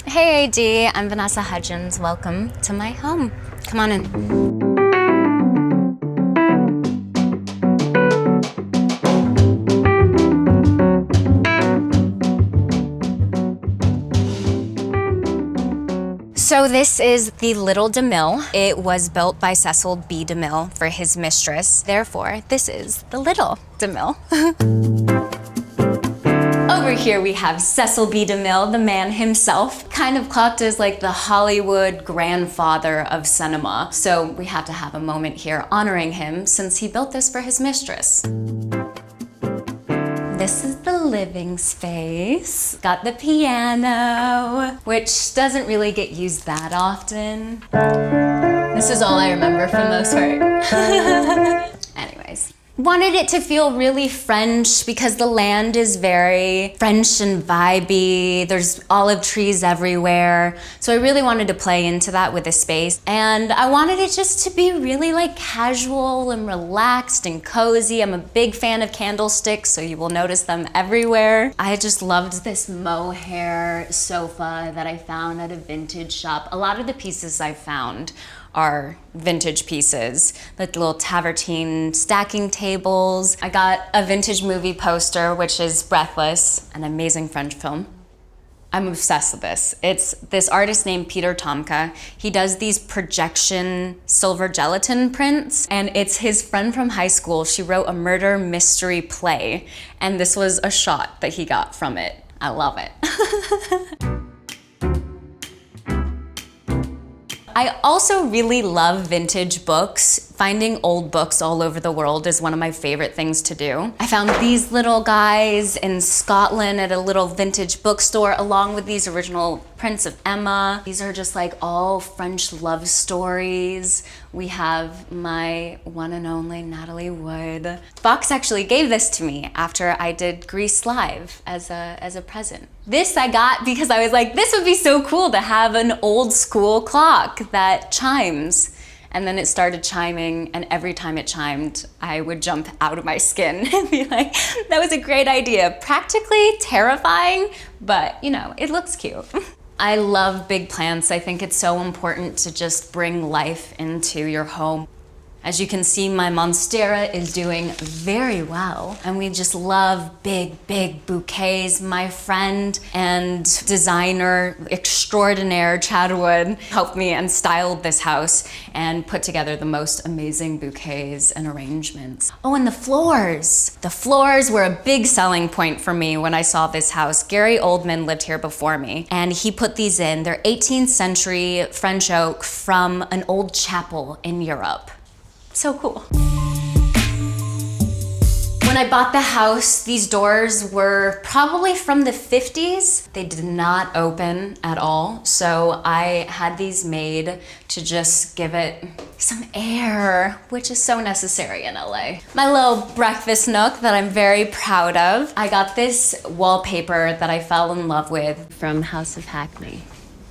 Hey AD, I'm Vanessa Hudgens. Welcome to my home. Come on in. So this is the Little DeMille. It was built by Cecil B. DeMille for his mistress. Therefore, this is the Little DeMille. Over here we have Cecil B. DeMille, the man himself, kind of clocked as like the Hollywood grandfather of cinema. So we have to have a moment here honoring him since he built this for his mistress. This is the living space. Got the piano, which doesn't really get used that often. This is all I remember from this part. Anyways. Wanted it to feel really French because the land is very French and vibey. There's olive trees everywhere. So I really wanted to play into that with the space. And I wanted it just to be really like casual and relaxed and cozy. I'm a big fan of candlesticks, so you will notice them everywhere. I just loved this mohair sofa that I found at a vintage shop. A lot of the pieces I found are vintage pieces, like little tavertine stacking tables. I got a vintage movie poster, which is Breathless, an amazing French film. I'm obsessed with this. It's this artist named Peter Tomka. He does these projection silver gelatin prints, and it's his friend from high school. She wrote a murder mystery play, and this was a shot that he got from it. I love it. I also really love vintage books. Finding old books all over the world is one of my favorite things to do. I found these little guys in Scotland at a little vintage bookstore along with these original prints of Emma. These are just like all French love stories. We have my one and only Natalie Wood. Fox actually gave this to me after I did Grease Live as a present. This I got because I was like, this would be so cool to have an old school clock that chimes. And then it started chiming, and every time it chimed, I would jump out of my skin and be like, that was a great idea. Practically terrifying, but you know, it looks cute. I love big plants. I think it's so important to just bring life into your home. As you can see, my Monstera is doing very well, and we just love big, big bouquets. My friend and designer extraordinaire, Chad Wood, helped me and styled this house and put together the most amazing bouquets and arrangements. Oh, and the floors. The floors were a big selling point for me when I saw this house. Gary Oldman lived here before me, and he put these in. They're 18th century French oak from an old chapel in Europe. So cool. When I bought the house, these doors were probably from the 50s. They did not open at all. So I had these made to just give it some air, which is so necessary in LA. My little breakfast nook that I'm very proud of. I got this wallpaper that I fell in love with from House of Hackney.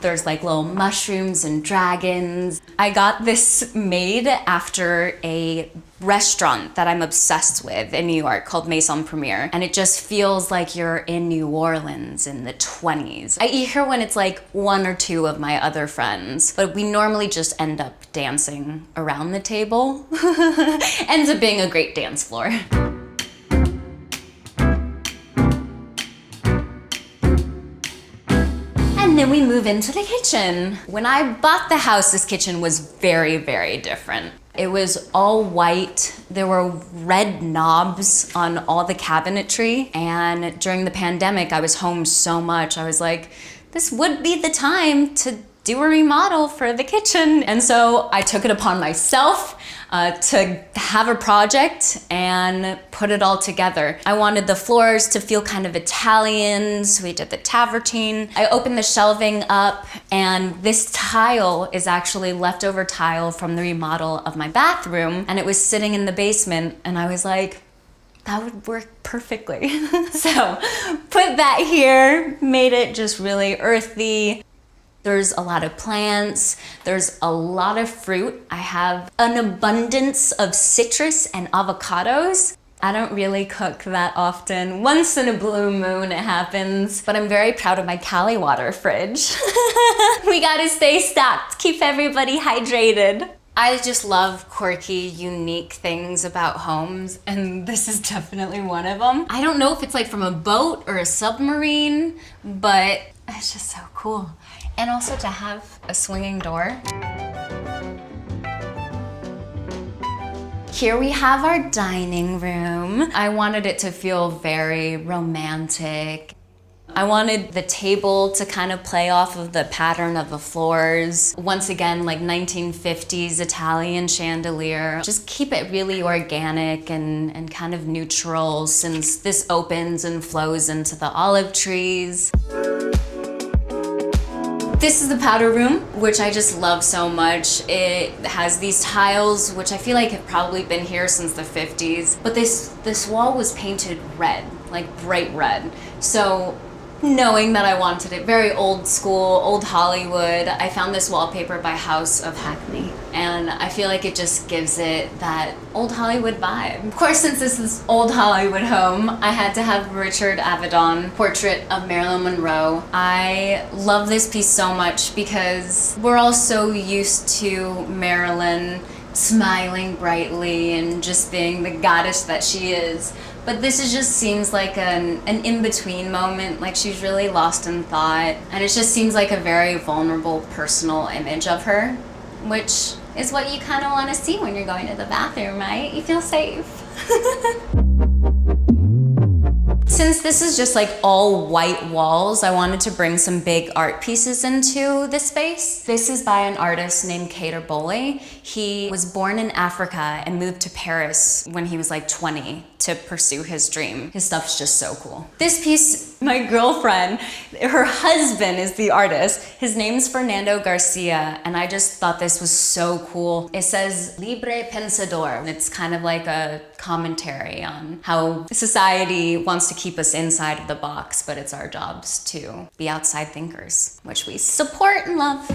There's like little mushrooms and dragons. I got this made after a restaurant that I'm obsessed with in New York called Maison Premiere. And it just feels like you're in New Orleans in the 20s. I eat here when it's like one or two of my other friends, but we normally just end up dancing around the table. Ends up being a great dance floor. And then we move into the kitchen. When I bought the house, this kitchen was very, very different. It was all white. There were red knobs on all the cabinetry. And during the pandemic, I was home so much. I was like, this would be the time to do a remodel for the kitchen. And so I took it upon myself to have a project and put it all together. I wanted the floors to feel kind of Italian, so we did the tavertine. I opened the shelving up, and this tile is actually leftover tile from the remodel of my bathroom, and it was sitting in the basement, and I was like, that would work perfectly. So put that here, made it just really earthy. There's a lot of plants, there's a lot of fruit. I have an abundance of citrus and avocados. I don't really cook that often. Once in a blue moon it happens, but I'm very proud of my Cali water fridge. We gotta stay stocked, keep everybody hydrated. I just love quirky, unique things about homes, and this is definitely one of them. I don't know if it's like from a boat or a submarine, but it's just so cool. And also to have a swinging door. Here we have our dining room. I wanted it to feel very romantic. I wanted the table to kind of play off of the pattern of the floors. Once again, like 1950s Italian chandelier. Just keep it really organic and kind of neutral, since this opens and flows into the olive trees. This is the powder room, which I just love so much. It has these tiles, which I feel like have probably been here since the 50s. But this wall was painted red, like bright red. So knowing that I wanted it very old school, old Hollywood, I found this wallpaper by House of Hackney. And I feel like it just gives it that old Hollywood vibe. Of course, since this is old Hollywood home, I had to have Richard Avedon portrait of Marilyn Monroe. I love this piece so much because we're all so used to Marilyn smiling brightly and just being the goddess that she is. But this just seems like an in-between moment, like she's really lost in thought. And it just seems like a very vulnerable, personal image of her, which is what you kind of want to see when you're going to the bathroom, right? You feel safe. Since this is just like all white walls, I wanted to bring some big art pieces into this space. This is by an artist named Kader Bole. He was born in Africa and moved to Paris when he was like 20 to pursue his dream. His stuff's just so cool. This piece, my girlfriend, her husband is the artist. His name's Fernando Garcia, and I just thought this was so cool. It says Libre Pensador. It's kind of like a commentary on how society wants to keep us inside of the box, but it's our jobs to be outside thinkers, which we support and love.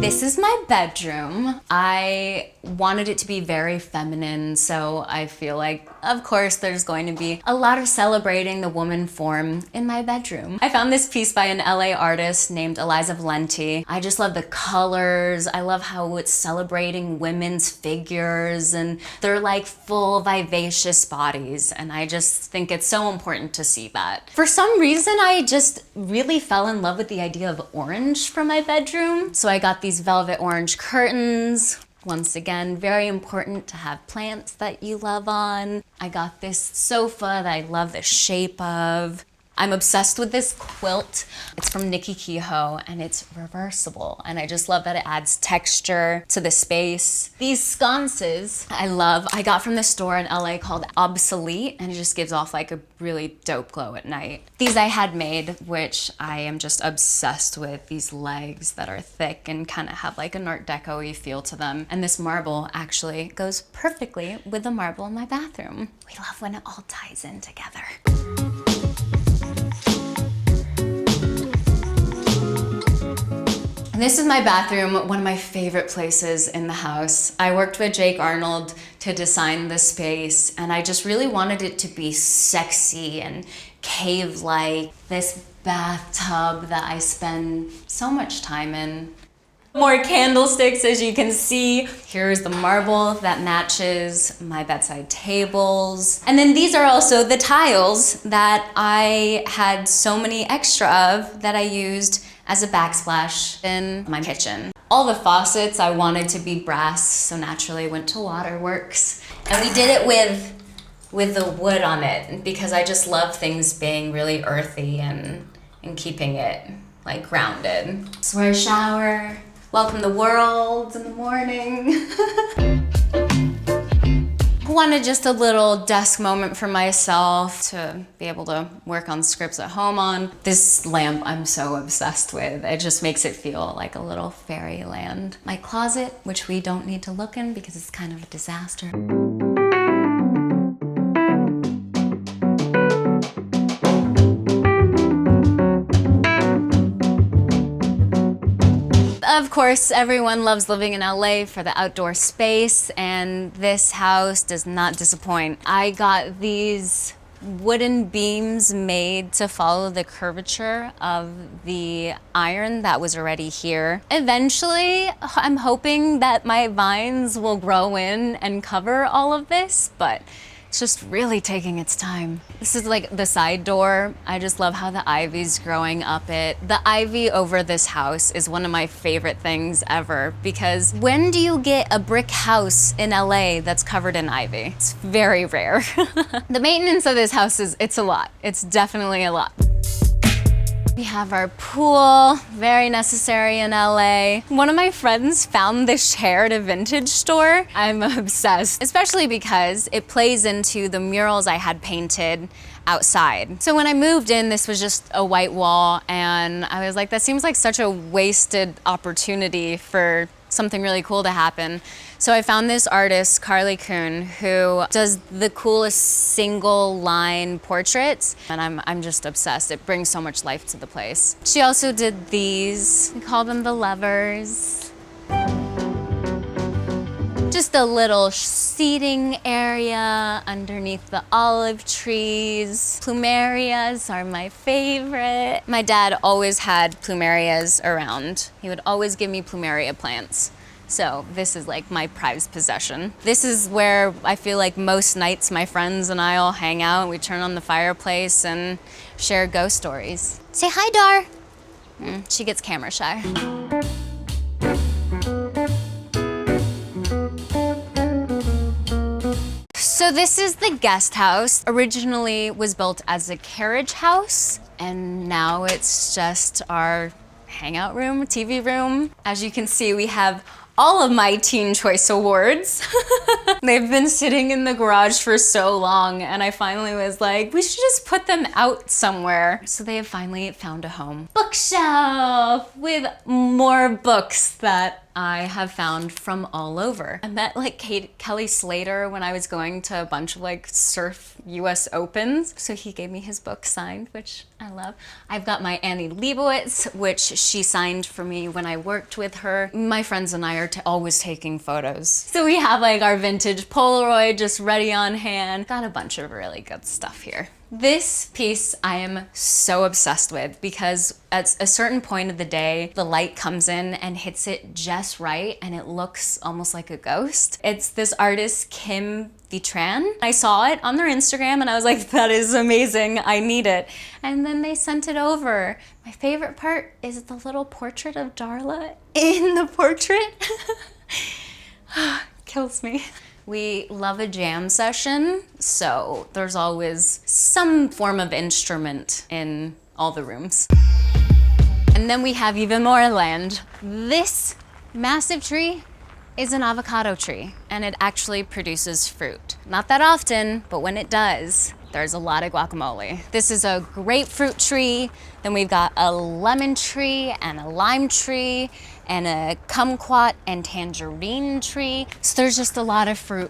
This is my bedroom. I wanted it to be very feminine, so I feel like, of course, there's going to be a lot of celebrating the woman form in my bedroom. I found this piece by an LA artist named Eliza Valenti. I just love the colors. I love how it's celebrating women's figures, and they're like full, vivacious bodies, and I just think it's so important to see that. For some reason, I just really fell in love with the idea of orange for my bedroom, so I got these velvet orange curtains. Once again, very important to have plants that you love on. I got this sofa that I love the shape of. I'm obsessed with this quilt. It's from Nikki Kehoe and it's reversible. And I just love that it adds texture to the space. These sconces I love. I got from this store in LA called Obsolete, and it just gives off like a really dope glow at night. These I had made, which I am just obsessed with. These legs that are thick and kind of have like an Art Deco-y feel to them. And this marble actually goes perfectly with the marble in my bathroom. We love when it all ties in together. This is my bathroom, one of my favorite places in the house. I worked with Jake Arnold to design the space, and I just really wanted it to be sexy and cave-like. This bathtub that I spend so much time in. More candlesticks, as you can see. Here's the marble that matches my bedside tables. And then these are also the tiles that I had so many extra of that I used as a backsplash in my kitchen. All the faucets I wanted to be brass, so naturally went to Waterworks. And we did it with the wood on it because I just love things being really earthy and keeping it like grounded. This is where I shower, welcome the world in the morning. Wanted just a little desk moment for myself to be able to work on scripts at home on. This lamp I'm so obsessed with. It just makes it feel like a little fairyland. My closet, which we don't need to look in because it's kind of a disaster. Of course, everyone loves living in LA for the outdoor space, and this house does not disappoint. I got these wooden beams made to follow the curvature of the iron that was already here. Eventually, I'm hoping that my vines will grow in and cover all of this, but it's just really taking its time. This is like the side door. I just love how the ivy's growing up it. The ivy over this house is one of my favorite things ever, because when do you get a brick house in LA that's covered in ivy? It's very rare. The maintenance of this house it's a lot. It's definitely a lot. We have our pool, very necessary in LA. One of my friends found this chair at a vintage store. I'm obsessed, especially because it plays into the murals I had painted outside. So when I moved in, this was just a white wall, and I was like, that seems like such a wasted opportunity for something really cool to happen. So I found this artist, Carly Kuhn, who does the coolest single line portraits, and I'm just obsessed. It brings so much life to the place. She also did these. We call them the lovers. Just a little seating area underneath the olive trees. Plumerias are my favorite. My dad always had plumerias around. He would always give me plumeria plants. So this is like my prized possession. This is where I feel like most nights my friends and I all hang out and we turn on the fireplace and share ghost stories. Say hi, Dar. She gets camera shy. So this is the guest house. Originally was built as a carriage house, and now it's just our hangout room, TV room. As you can see, we have all of my Teen Choice Awards. They've been sitting in the garage for so long, and I finally was like, we should just put them out somewhere. So they have finally found a home. Bookshelf with more books that I have found from all over. I met like Kelly Slater when I was going to a bunch of like surf US Opens. So he gave me his book signed, which I love. I've got my Annie Leibovitz, which she signed for me when I worked with her. My friends and I are always taking photos. So we have like our vintage Polaroid just ready on hand. Got a bunch of really good stuff here. This piece I am so obsessed with because at a certain point of the day, the light comes in and hits it just right and it looks almost like a ghost. It's this artist, Kim Vitran. I saw it on their Instagram and I was like, that is amazing, I need it. And then they sent it over. My favorite part is the little portrait of Darla in the portrait. Kills me. We love a jam session, so there's always some form of instrument in all the rooms. And then we have even more land. This massive tree is an avocado tree, and it actually produces fruit. Not that often, but when it does, there's a lot of guacamole. This is a grapefruit tree, then we've got a lemon tree and a lime tree, and a kumquat and tangerine tree. So there's just a lot of fruit.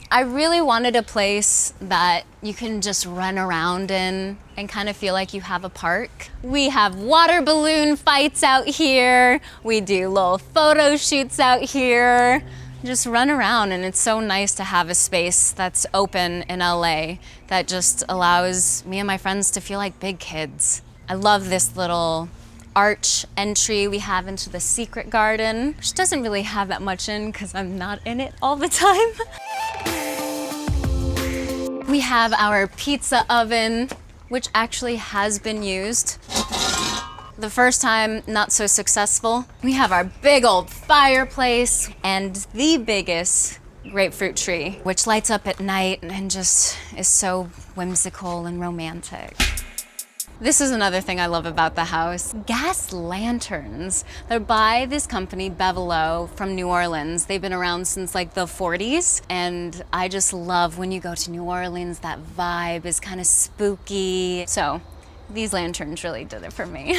I really wanted a place that you can just run around in and kind of feel like you have a park. We have water balloon fights out here. We do little photo shoots out here. Just run around, and it's so nice to have a space that's open in LA that just allows me and my friends to feel like big kids. I love this little arch entry we have into the secret garden, which doesn't really have that much in because I'm not in it all the time. We have our pizza oven, which actually has been used. The first time, not so successful. We have our big old fireplace and the biggest grapefruit tree, which lights up at night and just is so whimsical and romantic. This is another thing I love about the house. Gas lanterns. They're by this company, Bevelo, from New Orleans. They've been around since like the 40s. And I just love when you go to New Orleans, that vibe is kind of spooky. So these lanterns really did it for me.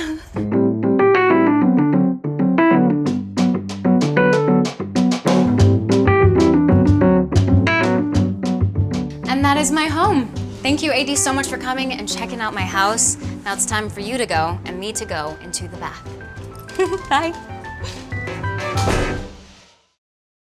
And that is my home. Thank you, AD, so much for coming and checking out my house. Now it's time for you to go and me to go into the bath. Bye.